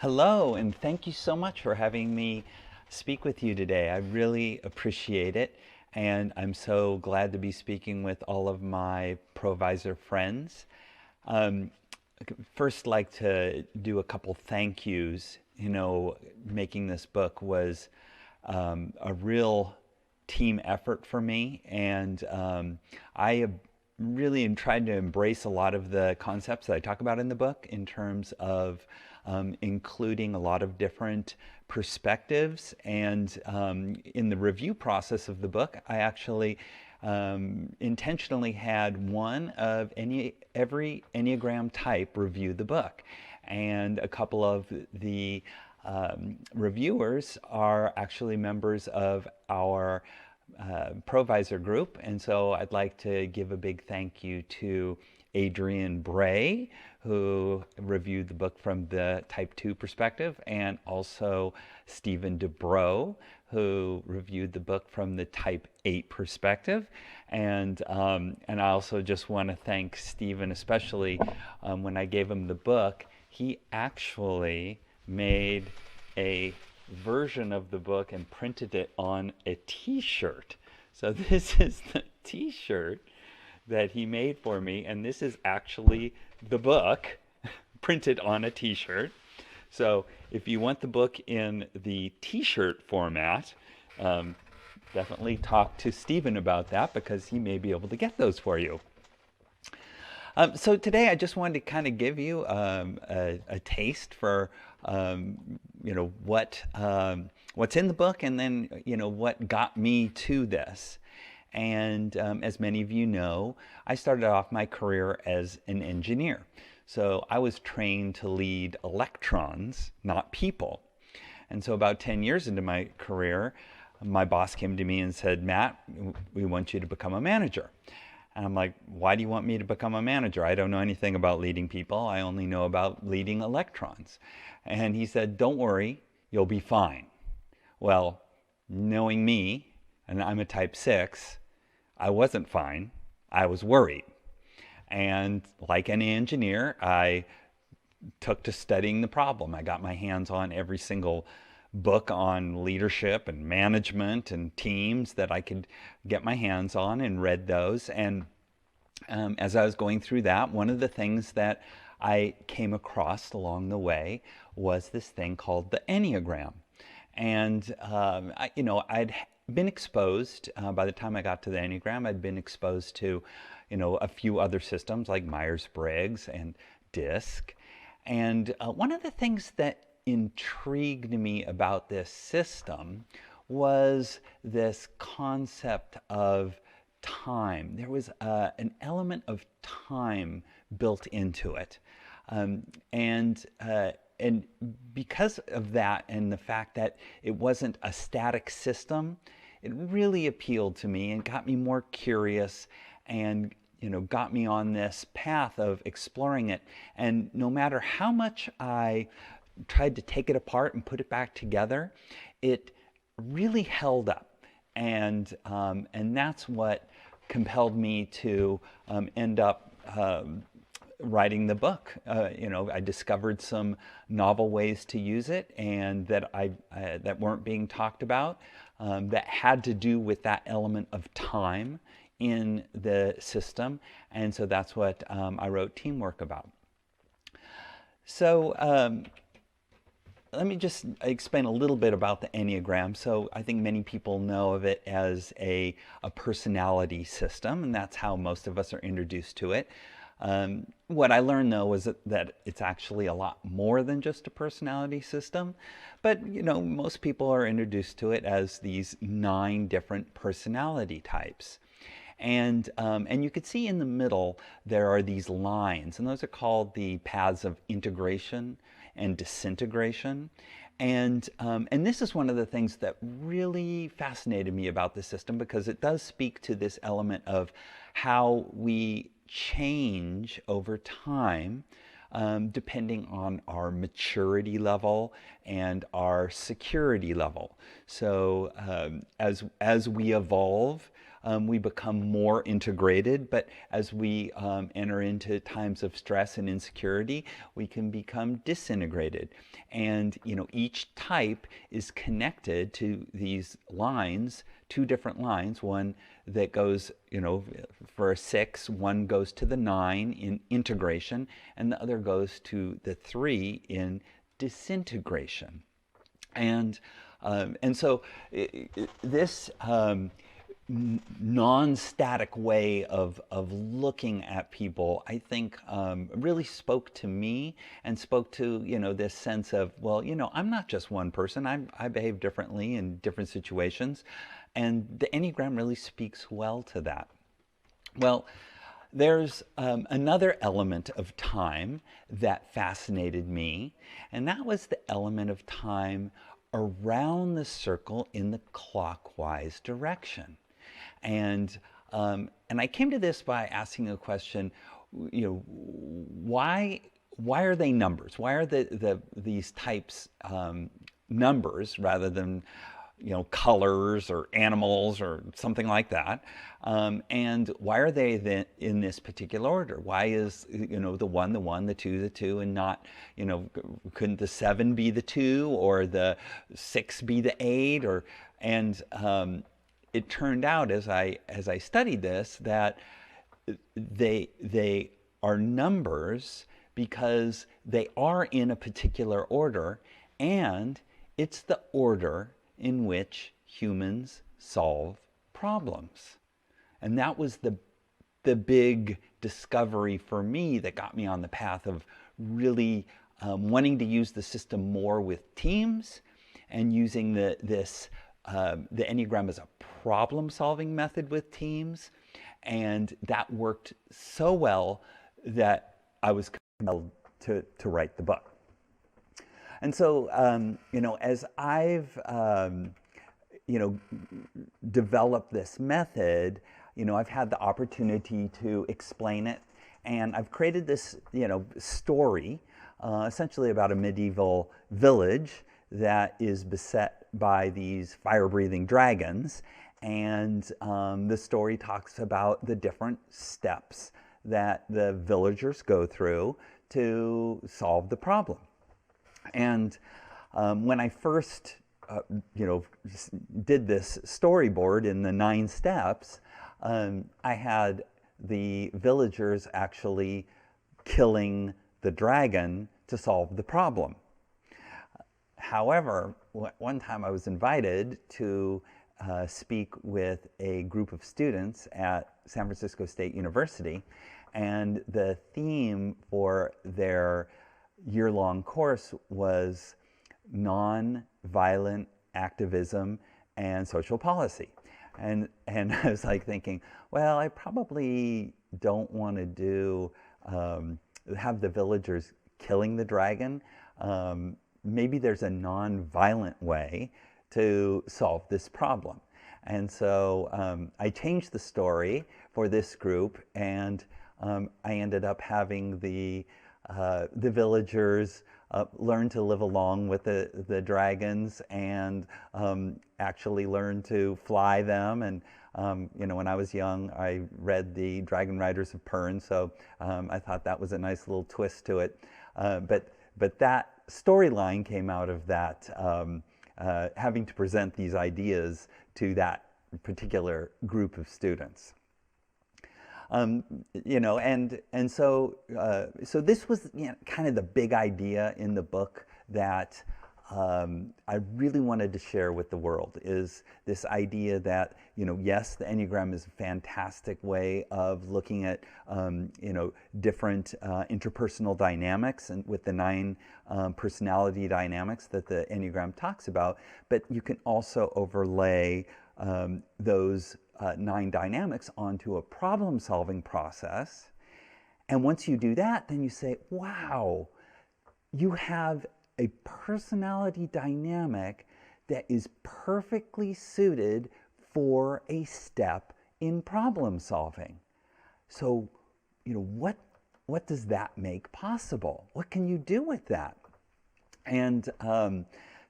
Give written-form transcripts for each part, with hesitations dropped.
Hello, and thank you so much for having me speak with you today. I really appreciate it, and I'm so glad to be speaking with all of my Provisor friends. Um, First, like to do a couple thank yous. Making this book was a real team effort for me, and I have really tried to embrace a lot of the concepts that I talk about in the book in terms of including a lot of different perspectives. And in the review process of the book, I actually intentionally had one of every Enneagram type review the book. And a couple of the reviewers are actually members of our Provisor group. And so I'd like to give a big thank you to Adrian Bray, who reviewed the book from the type 2 perspective, and also Stephen Dobrow, who reviewed the book from the type 8 perspective. And I also just want to thank Stephen, especially when I gave him the book, he actually made a version of the book and printed it on a t-shirt. So this is the t-shirt that he made for me, and this is actually the book printed on a t-shirt. So if you want the book in the t-shirt format, definitely talk to Stephen about that, because he may be able to get those for you. So today I just wanted to kind of give you a taste for what's in the book, and then what got me to this. And as many of you know, I started off my career as an engineer. So I was trained to lead electrons, not people. And so about 10 years into my career, my boss came to me and said, "Matt, we want you to become a manager." And I'm like, "Why do you want me to become a manager? I don't know anything about leading people. I only know about leading electrons." And he said, "Don't worry, you'll be fine." Well, knowing me, and I'm a type 6, I wasn't fine. I was worried. And like any engineer, I took to studying the problem. I got my hands on every single book on leadership and management and teams that I could get my hands on, and read those. And as I was going through that, one of the things that I came across along the way was this thing called the Enneagram. And I'd been exposed, by the time I got to the Enneagram, I'd been exposed to a few other systems like Myers-Briggs and DISC. And one of the things that intrigued me about this system was this concept of time. There was an element of time built into it. And because of that, and the fact that it wasn't a static system, it really appealed to me and got me more curious, and got me on this path of exploring it. And no matter how much I tried to take it apart and put it back together, it really held up. And that's what compelled me to end up writing the book. I discovered some novel ways to use it, and that that weren't being talked about, that had to do with that element of time in the system. And so that's what I wrote Teamwork about. So let me just explain a little bit about the Enneagram. So I think many people know of it as a personality system, and that's how most of us are introduced to it. What I learned, though, was that it's actually a lot more than just a personality system. But most people are introduced to it as these 9 different personality types. And you could see in the middle there are these lines, and those are called the paths of integration and disintegration. And this is one of the things that really fascinated me about the system, because it does speak to this element of how we change over time, depending on our maturity level and our security level. So as we evolve, we become more integrated. But as we enter into times of stress and insecurity, we can become disintegrated. And each type is connected to these lines, two different lines. One that goes, for a 6, one goes to the 9 in integration, and the other goes to the 3 in disintegration. And so this non-static way of looking at people, I think, really spoke to me and spoke to, this sense of, well, I'm not just one person. I behave differently in different situations. And the Enneagram really speaks well to that. Well, there's another element of time that fascinated me, and that was the element of time around the circle in the clockwise direction. And I came to this by asking a question, why are they numbers? Why are these types numbers rather than colors or animals or something like that? And why are they in this particular order? Why is, the 1, the 1, the 2, the 2, and not, couldn't the 7 be the 2 or the 6 be the 8? It turned out as I studied this that they are numbers because they are in a particular order, and it's the order in which humans solve problems. And that was the big discovery for me that got me on the path of really wanting to use the system more with teams and using the Enneagram as a problem-solving method with teams. And that worked so well that I was compelled to write the book. And so, as I've, developed this method, I've had the opportunity to explain it. And I've created this, story, essentially about a medieval village that is beset by these fire-breathing dragons. And the story talks about the different steps that the villagers go through to solve the problem. And when I first, did this storyboard in the 9 steps, I had the villagers actually killing the dragon to solve the problem. However, one time I was invited to speak with a group of students at San Francisco State University, and the theme for their year-long course was non-violent activism and social policy. And I was like thinking, well, I probably don't want to do have the villagers killing the dragon. Maybe there's a non-violent way to solve this problem. And so I changed the story for this group, and I ended up having the villagers learn to live along with the dragons and actually learn to fly them. And when I was young, I read the Dragon Riders of Pern, so I thought that was a nice little twist to it. But that storyline came out of that, having to present these ideas to that particular group of students. And so this was kind of the big idea in the book that I really wanted to share with the world, is this idea that, yes, the Enneagram is a fantastic way of looking at, different interpersonal dynamics and with the 9 personality dynamics that the Enneagram talks about, but you can also overlay those 9 dynamics onto a problem-solving process. And once you do that, then you say, wow, you have a personality dynamic that is perfectly suited for a step in problem solving. So, what does that make possible? What can you do with that? And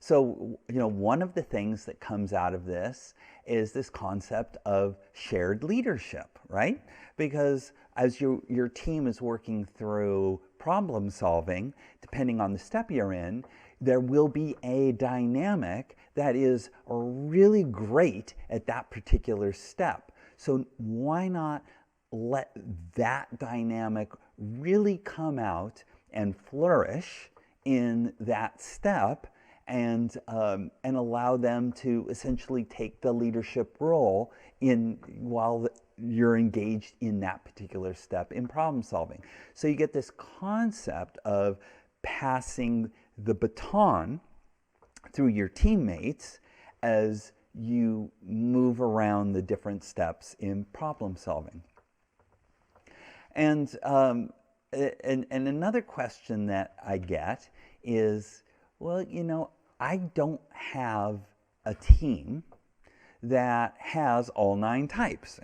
So, one of the things that comes out of this is this concept of shared leadership, right? Because as your team is working through problem solving, depending on the step you're in, there will be a dynamic that is really great at that particular step. So why not let that dynamic really come out and flourish in that step, and allow them to essentially take the leadership role while you're engaged in that particular step in problem solving. So you get this concept of passing the baton through your teammates as you move around the different steps in problem solving. And another question that I get is, well, I don't have a team that has all 9 types.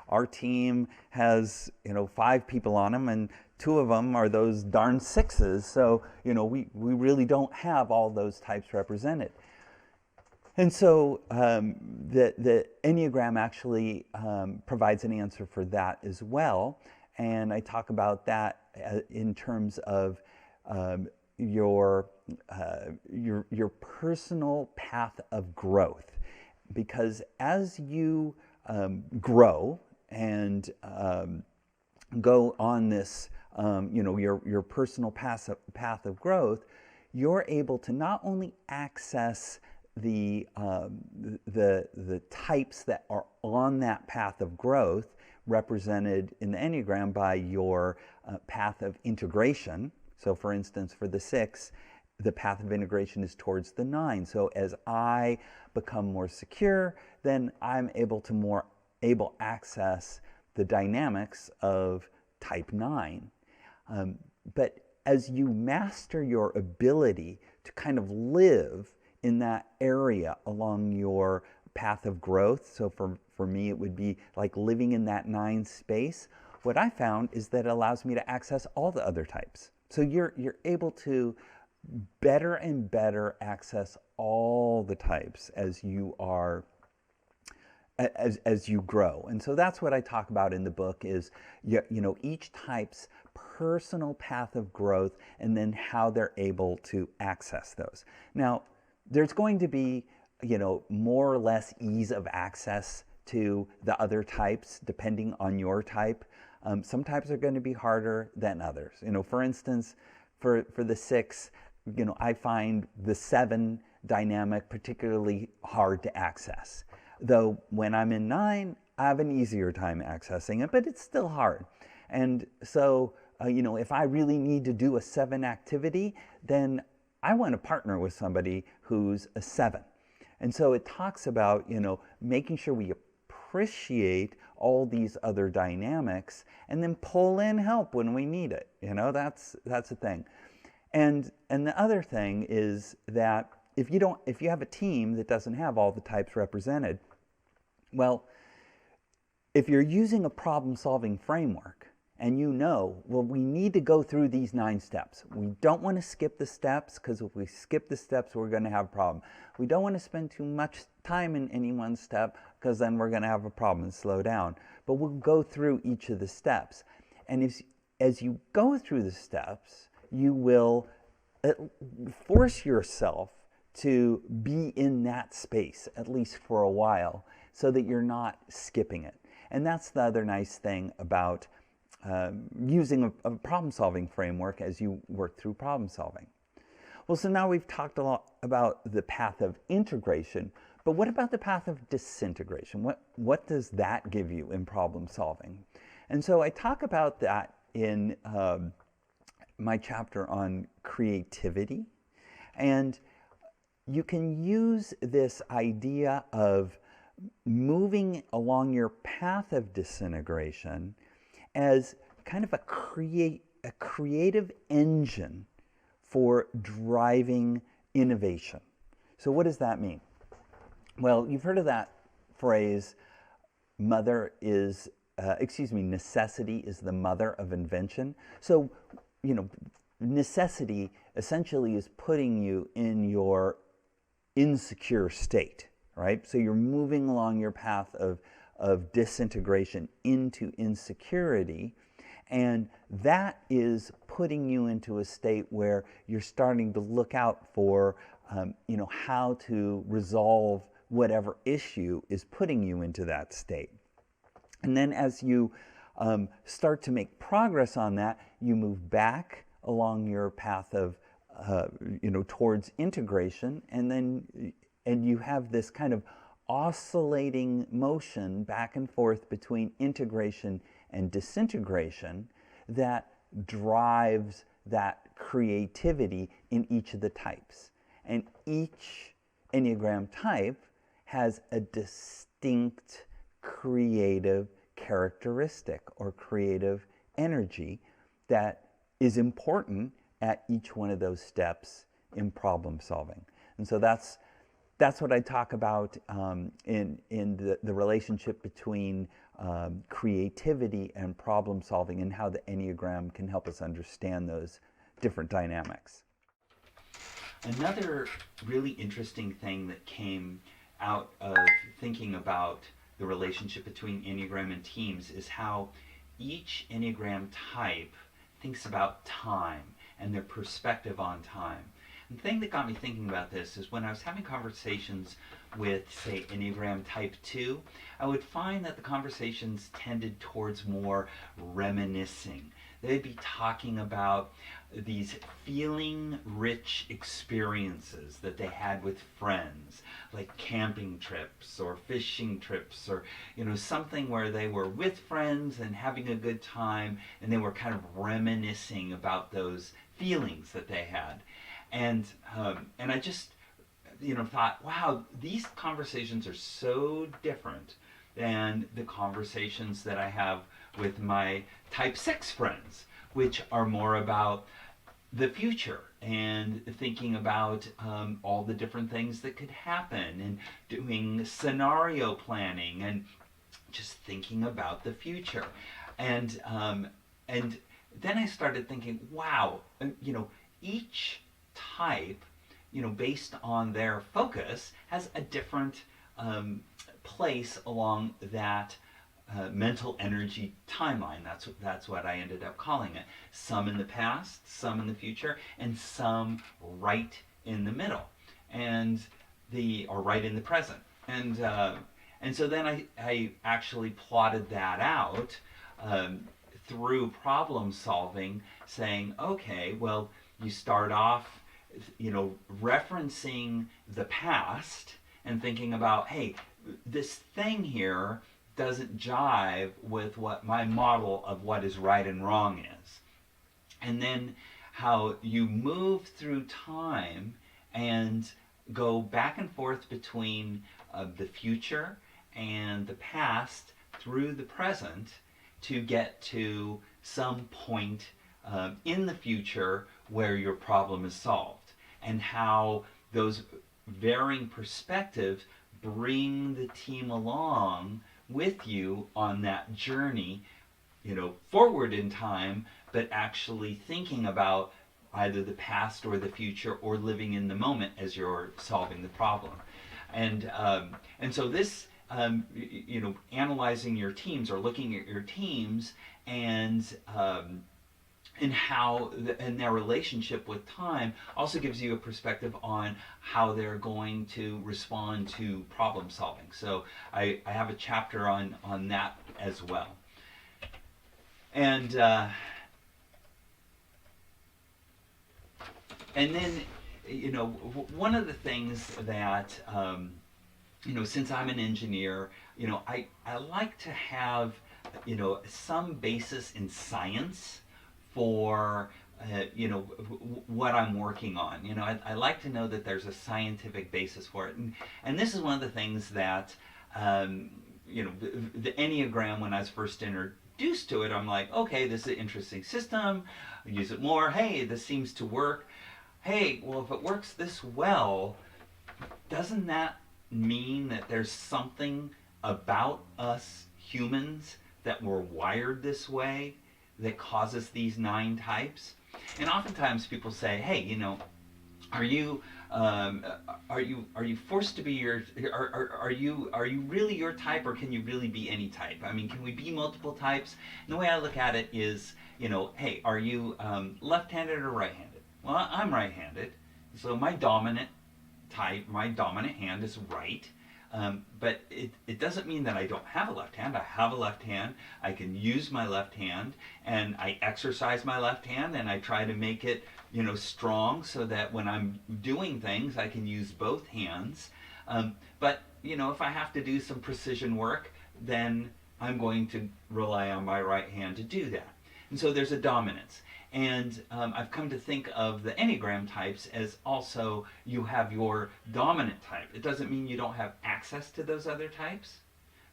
Our team has, 5 people on them, and 2 of them are those darn 6s. So, we really don't have all those types represented. And so the Enneagram actually provides an answer for that as well. And I talk about that in terms of your personal path of growth, because as you grow and go on this, your personal path of growth, you're able to not only access the types that are on that path of growth, represented in the Enneagram by your path of integration. So for instance, for the 6, the path of integration is towards the 9. So as I become more secure, then I'm able to access the dynamics of type 9. But as you master your ability to kind of live in that area along your path of growth, so for me it would be like living in that 9 space, what I found is that it allows me to access all the other types. So you're able to better and better access all the types as you are as you grow. And so that's what I talk about in the book is each type's personal path of growth, and then how they're able to access those. Now, there's going to be more or less ease of access to the other types depending on your type. Some types are going to be harder than others. For instance, for the 6, I find the 7 dynamic particularly hard to access. Though when I'm in 9, I have an easier time accessing it, but it's still hard. And so, if I really need to do a 7 activity, then I want to partner with somebody who's a 7. And so it talks about, making sure we appreciate all these other dynamics and then pull in help when we need it. That's a thing. And the other thing is that if you have a team that doesn't have all the types represented, well, if you're using a problem-solving framework and well, we need to go through these 9 steps. We don't want to skip the steps, because if we skip the steps, we're going to have a problem. We don't want to spend too much time in any one step, because then we're going to have a problem and slow down. But we'll go through each of the steps. And as you go through the steps, you will force yourself to be in that space, at least for a while, so that you're not skipping it. And that's the other nice thing about using a problem-solving framework as you work through problem solving. Well, so now we've talked a lot about the path of integration, but what about the path of disintegration? What does that give you in problem solving? And so I talk about that in my chapter on creativity. And you can use this idea of moving along your path of disintegration as kind of a creative engine for driving innovation. So what does that mean? Well, you've heard of that phrase, necessity is the mother of invention. So, necessity essentially is putting you in your insecure state, right? So you're moving along your path of disintegration into insecurity, and that is putting you into a state where you're starting to look out for, how to resolve whatever issue is putting you into that state. And then as you start to make progress on that, you move back along your path of, towards integration, and you have this kind of oscillating motion back and forth between integration and disintegration that drives that creativity in each of the types. And each Enneagram type has a distinct creative characteristic or creative energy that is important at each one of those steps in problem solving. And so that's what I talk about in the relationship between creativity and problem solving, and how the Enneagram can help us understand those different dynamics. Another really interesting thing that came out of thinking about the relationship between Enneagram and teams is how each Enneagram type thinks about time and their perspective on time. And the thing that got me thinking about this is when I was having conversations with, say, Enneagram Type 2, I would find that the conversations tended towards more reminiscing. They'd be talking about these feeling-rich experiences that they had with friends, like camping trips or fishing trips, or something where they were with friends and having a good time, and they were kind of reminiscing about those feelings that they had. And I just thought, wow, these conversations are so different than the conversations that I have with my Type 6 friends, which are more about the future and thinking about all the different things that could happen, and doing scenario planning and just thinking about the future. And then I started thinking, wow, each type, based on their focus, has a different place along that mental energy timeline. That's what I ended up calling it. Some in the past, some in the future, and some right in the middle, or right in the present. And so then I actually plotted that out through problem solving, saying, okay, well, you start off referencing the past and thinking about, hey, this thing here doesn't jive with what my model of what is right and wrong is. And then how you move through time and go back and forth between the future and the past through the present to get to some point in the future where your problem is solved, and how those varying perspectives bring the team along with you on that journey, forward in time, but actually thinking about either the past or the future, or living in the moment as you're solving the problem. And so this, analyzing your teams or looking at your teams and how and their relationship with time also gives you a perspective on how they're going to respond to problem solving. So I have a chapter on that as well. And then, one of the things that, since I'm an engineer, I like to have, some basis in science for what I'm working on. I like to know that there's a scientific basis for it, and this is one of the things that the Enneagram, when I was first introduced to it, I'm like, okay, this is an interesting system, I'll use it more. Hey, this seems to work. Hey, well, if it works this well, doesn't that mean that there's something about us humans that we're wired this way that causes these 9 types? And oftentimes people say, hey, Are you um, are you forced to be your are you really your type, or can you really be any type? I mean, can we be multiple types? And the way I look at it is, hey, are you left-handed or right-handed? Well, I'm right-handed, so my dominant hand is right. But it doesn't mean that I don't have a left hand. I have a left hand. I can use my left hand, and I exercise my left hand, and I try to make it, strong, so that when I'm doing things, I can use both hands. But if I have to do some precision work, then I'm going to rely on my right hand to do that. And so there's a dominance. And I've come to think of the Enneagram types as also you have your dominant type. It doesn't mean you don't have access to those other types,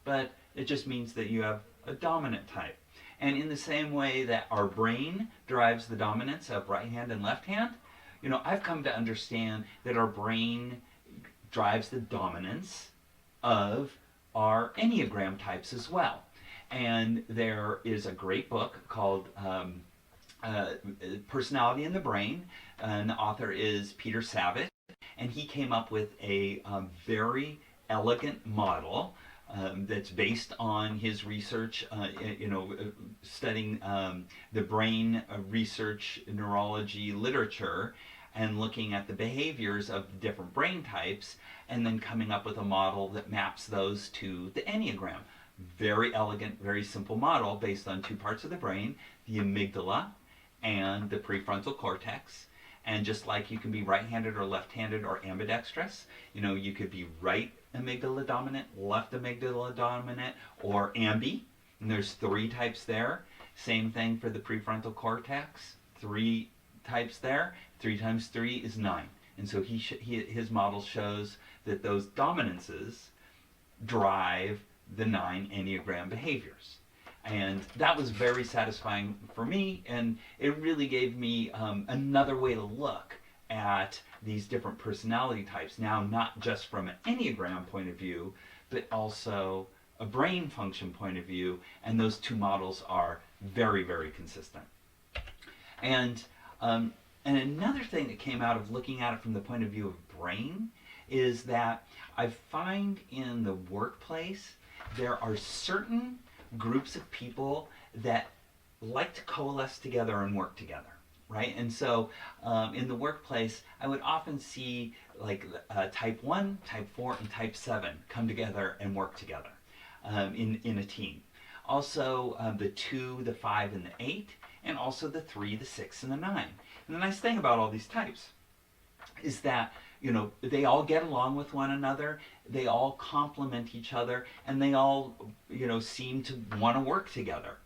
but it just means that you have a dominant type. And in the same way that our brain drives the dominance of right hand and left hand, I've come to understand that our brain drives the dominance of our Enneagram types as well. And there is a great book called Personality in the Brain, and the author is Peter Savage, and he came up with a very elegant model that's based on his research, studying the brain research neurology literature and looking at the behaviors of different brain types, and then coming up with a model that maps those to the Enneagram. Very elegant, very simple model based on two parts of the brain, the amygdala and the prefrontal cortex. And just like you can be right-handed or left-handed or ambidextrous, you could be right amygdala dominant, left amygdala dominant, or ambi. And there's 3 types there. Same thing for the prefrontal cortex, 3 types there. 3 times 3 is 9. And so his model shows that those dominances drive the 9 Enneagram behaviors. And that was very satisfying for me, and it really gave me another way to look at these different personality types. Now, not just from an Enneagram point of view, but also a brain function point of view, and those 2 models are very, very consistent. And another thing that came out of looking at it from the point of view of brain is that I find in the workplace there are certain groups of people that like to coalesce together and work together, right? And so in the workplace, I would often see like type 1, type 4, and type 7 come together and work together in a team. Also the 2, the 5, and the 8, and also the 3, the 6, and the 9. And the nice thing about all these types is that they all get along with one another, they all complement each other, and they all seem to want to work together.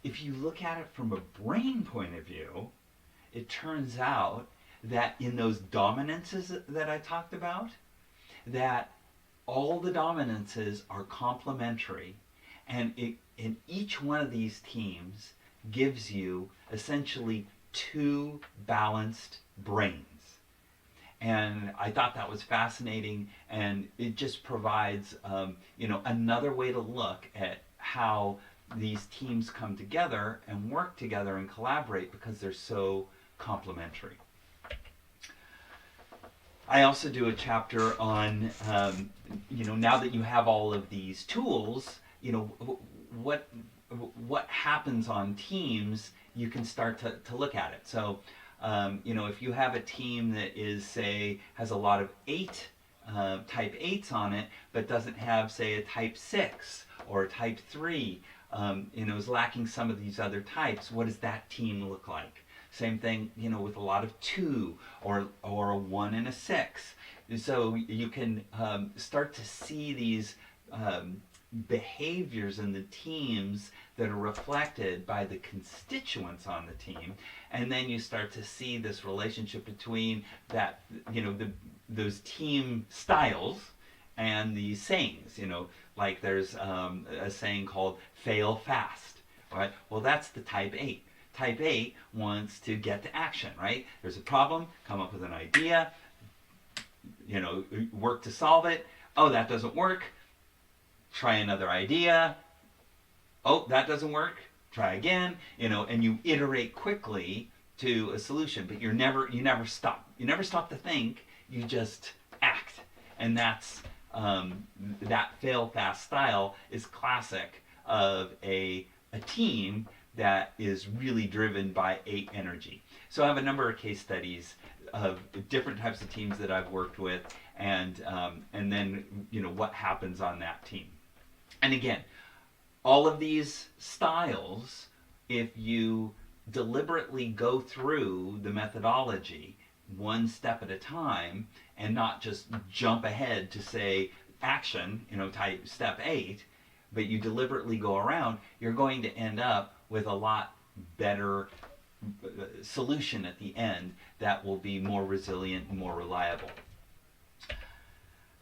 If you look at it from a brain point of view, it turns out that in those dominances that I talked about, that all the dominances are complementary, and each one of these teams gives you essentially 2 balanced brains. And I thought that was fascinating, and it just provides another way to look at how these teams come together and work together and collaborate because they're so complementary. I also do a chapter on now that you have all of these tools, what happens on teams. You can start to look at it. So if you have a team that is, say, has a lot of type 8s on it, but doesn't have, say, a type 6 or a type 3, is lacking some of these other types, what does that team look like? Same thing, with a lot of 2 or a 1 and a 6. So you can start to see these behaviors in the teams that are reflected by the constituents on the team, and then you start to see this relationship between that, those team styles and these sayings. Like there's a saying called "fail fast," right? Well, that's the type 8. Type 8 wants to get to action, right? There's a problem, come up with an idea, work to solve it. Oh, that doesn't work. Try another idea. Oh, that doesn't work. Try again. And you iterate quickly to a solution, but you never stop You never stop to think. You just act, and that's that fail fast style is classic of a team that is really driven by 8 energy. So I have a number of case studies of different types of teams that I've worked with, and then what happens on that team. And again, all of these styles, if you deliberately go through the methodology one step at a time and not just jump ahead to say action, type step 8, but you deliberately go around, you're going to end up with a lot better solution at the end that will be more resilient and more reliable.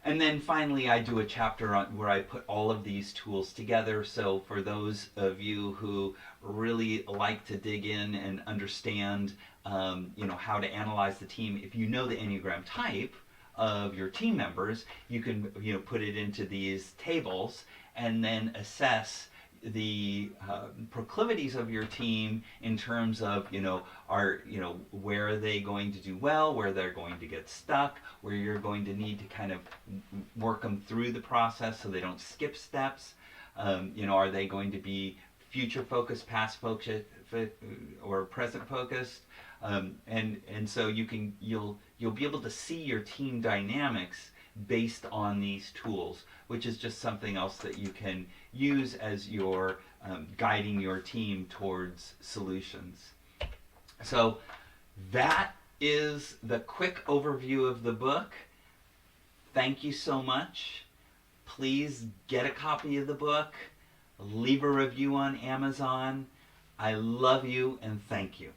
And then finally, I do a chapter on where I put all of these tools together. So for those of you who really like to dig in and understand, how to analyze the team, if you know the Enneagram type of your team members, you can, put it into these tables and then assess the proclivities of your team in terms of where are they going to do well, where they're going to get stuck, where you're going to need to kind of work them through the process so they don't skip steps. Are they going to be future focused, past focused, or present focused? And so you'll be able to see your team dynamics based on these tools, which is just something else that you can use as you're guiding your team towards solutions. So that is the quick overview of the book. Thank you so much. Please get a copy of the book. Leave a review on Amazon. I love you and thank you.